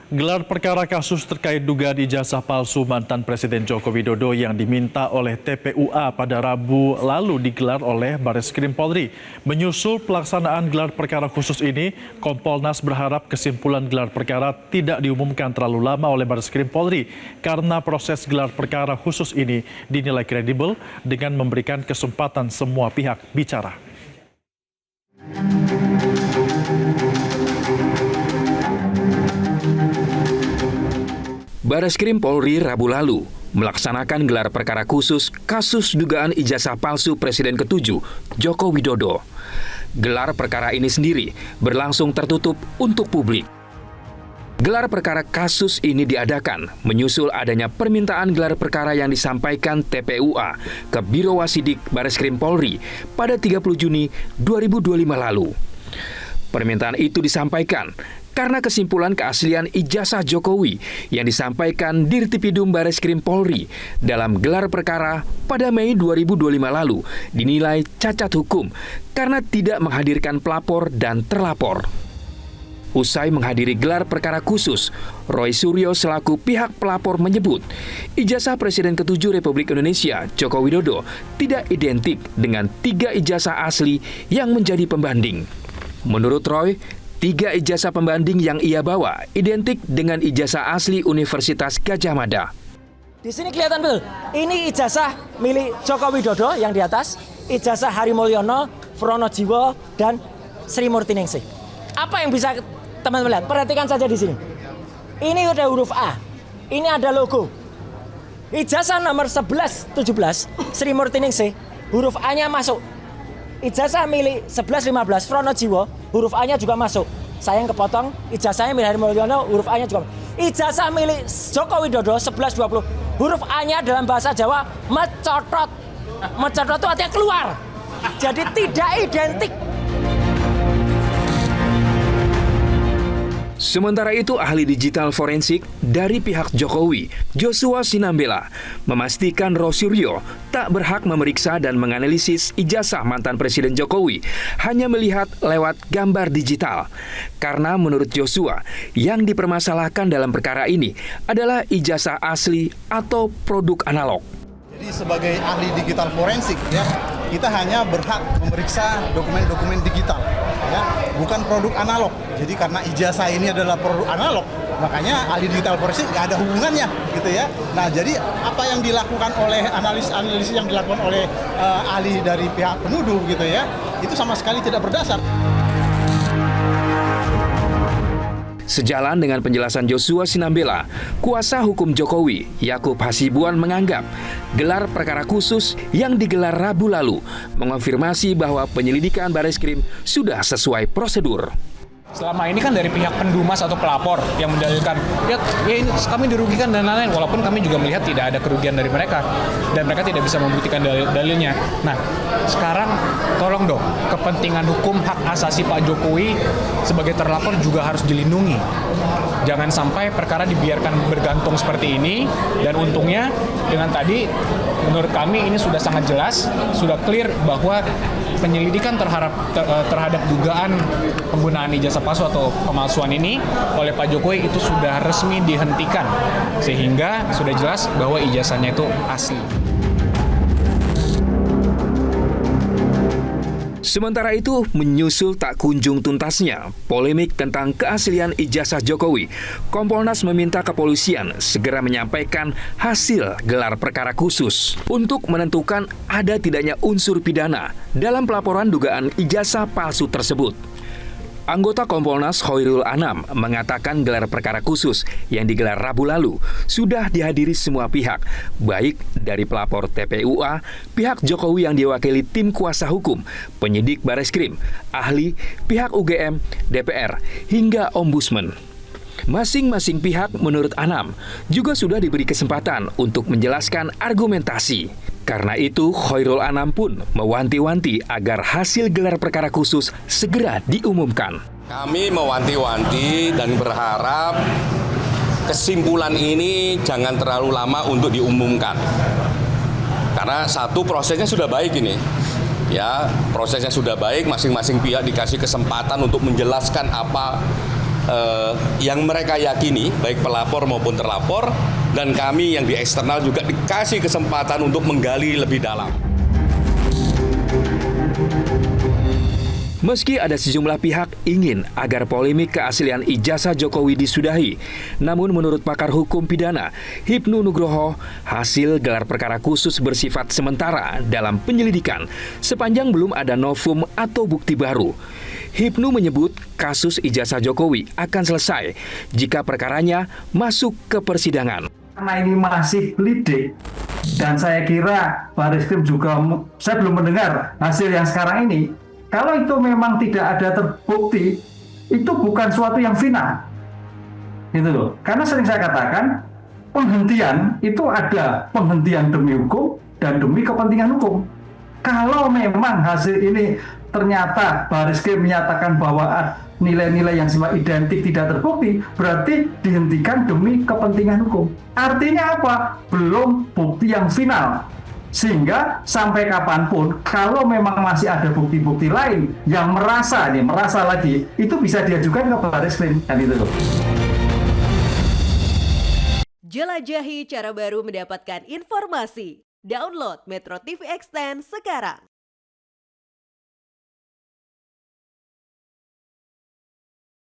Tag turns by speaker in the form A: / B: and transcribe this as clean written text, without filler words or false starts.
A: Gelar perkara kasus terkait dugaan ijazah palsu mantan Presiden Joko Widodo yang diminta oleh TPUA pada Rabu lalu digelar oleh Bareskrim Polri. Menyusul pelaksanaan gelar perkara khusus ini, Kompolnas berharap kesimpulan gelar perkara tidak diumumkan terlalu lama oleh Bareskrim Polri karena proses gelar perkara khusus ini dinilai kredibel dengan memberikan kesempatan semua pihak bicara.
B: Bareskrim Polri Rabu lalu melaksanakan gelar perkara khusus kasus dugaan ijazah palsu Presiden ke-7 Joko Widodo. Gelar perkara ini sendiri berlangsung tertutup untuk publik. Gelar perkara kasus ini diadakan menyusul adanya permintaan gelar perkara yang disampaikan TPUA ke Biro Wasidik Bareskrim Polri pada 30 Juni 2025 lalu. Permintaan itu disampaikan karena kesimpulan keaslian ijazah Jokowi yang disampaikan Dirtipidum Bareskrim Polri dalam gelar perkara pada Mei 2025 lalu dinilai cacat hukum karena tidak menghadirkan pelapor dan terlapor. Usai menghadiri gelar perkara khusus, Roy Suryo selaku pihak pelapor menyebut ijazah Presiden ke-7 Republik Indonesia Joko Widodo tidak identik dengan 3 ijazah asli yang menjadi pembanding. Menurut Roy, 3 ijazah pembanding yang ia bawa identik dengan ijazah asli Universitas Gadjah Mada.
C: Di sini kelihatan betul, ini ijazah milik Joko Widodo yang di atas, ijazah Hari Mulyono, Pronojiwo, dan Sri Murtiningsih. Apa yang bisa teman-teman lihat? Perhatikan saja di sini. Ini udah huruf A, ini ada logo. Ijazah nomor 11-17 Sri Murtiningsih, huruf A-nya masuk. Ijazah milik 11-15 Pronojiwo, huruf A-nya juga masuk. Sayang kepotong, ijazahnya milik Hari Mulyono, huruf A-nya juga. Ijazah milik Joko Widodo 11-20, huruf A-nya dalam bahasa Jawa mecotot. Mecotot itu artinya keluar. Jadi tidak identik.
B: Sementara itu, ahli digital forensik dari pihak Jokowi, Joshua Sinambela, memastikan Roy Suryo tak berhak memeriksa dan menganalisis ijazah mantan Presiden Jokowi, hanya melihat lewat gambar digital. Karena menurut Joshua, yang dipermasalahkan dalam perkara ini adalah ijazah asli atau produk analog.
D: Jadi sebagai ahli digital forensik, ya, kita hanya berhak memeriksa dokumen-dokumen digital, ya, bukan produk analog. Jadi karena ijazah ini adalah produk analog, makanya ahli digital forensik nggak ada hubungannya, gitu ya. Nah, jadi apa yang dilakukan oleh analisis yang dilakukan oleh ahli dari pihak penuduh, gitu ya, itu sama sekali tidak berdasar.
B: Sejalan dengan penjelasan Joshua Sinambela, kuasa hukum Jokowi, Yakub Hasibuan menganggap gelar perkara khusus yang digelar Rabu lalu mengonfirmasi bahwa penyelidikan Bareskrim sudah sesuai prosedur.
E: Selama ini kan dari pihak pendumas atau pelapor yang mendalilkan ya ini kami dirugikan dan lain-lain, walaupun kami juga melihat tidak ada kerugian dari mereka dan mereka tidak bisa membuktikan dalilnya. Nah, sekarang tolong dong, kepentingan hukum hak asasi Pak Jokowi sebagai terlapor juga harus dilindungi. Jangan sampai perkara dibiarkan bergantung seperti ini, dan untungnya dengan tadi menurut kami ini sudah sangat jelas, sudah clear bahwa penyelidikan terhadap dugaan penggunaan ijazah palsu atau pemalsuan ini oleh Pak Jokowi itu sudah resmi dihentikan, sehingga sudah jelas bahwa ijazahnya itu asli.
B: Sementara itu, menyusul tak kunjung tuntasnya polemik tentang keaslian ijazah Jokowi, Kompolnas meminta kepolisian segera menyampaikan hasil gelar perkara khusus untuk menentukan ada tidaknya unsur pidana dalam pelaporan dugaan ijazah palsu tersebut. Anggota Kompolnas Khairul Anam mengatakan gelar perkara khusus yang digelar Rabu lalu sudah dihadiri semua pihak, baik dari pelapor TPUA, pihak Jokowi yang diwakili tim kuasa hukum, penyidik Bareskrim, ahli, pihak UGM, DPR, hingga Ombudsman. Masing-masing pihak menurut Anam juga sudah diberi kesempatan untuk menjelaskan argumentasi. Karena itu, Khairul Anam pun mewanti-wanti agar hasil gelar perkara khusus segera diumumkan.
F: Kami mewanti-wanti dan berharap kesimpulan ini jangan terlalu lama untuk diumumkan. Karena satu, prosesnya sudah baik ini. Ya, prosesnya sudah baik, masing-masing pihak dikasih kesempatan untuk menjelaskan apa yang mereka yakini, baik pelapor maupun terlapor, dan kami yang di eksternal juga dikasih kesempatan untuk menggali lebih dalam.
B: Meski ada sejumlah pihak ingin agar polemik keaslian ijazah Jokowi disudahi, namun menurut pakar hukum pidana Hipnu Nugroho, hasil gelar perkara khusus bersifat sementara dalam penyelidikan sepanjang belum ada novum atau bukti baru. Hipnu menyebut kasus ijazah Jokowi akan selesai jika perkaranya masuk ke persidangan.
G: Karena ini masih lidik, dan saya kira Barreskrim juga, saya belum mendengar hasil yang sekarang ini. Kalau itu memang tidak ada terbukti, itu bukan suatu yang final, gitu loh. Karena sering saya katakan, penghentian itu ada penghentian demi hukum dan demi kepentingan hukum. Kalau memang hasil ini ternyata Barreskrim menyatakan bahwa nilai-nilai yang sifat identik tidak terbukti, berarti dihentikan demi kepentingan hukum. Artinya apa? Belum bukti yang final. Sehingga sampai kapanpun, kalau memang masih ada bukti-bukti lain yang merasa lagi, itu bisa diajukan ke Barreskrim, kan itu loh.
H: Jelajahi cara baru mendapatkan informasi. Download Metro TV Extend sekarang.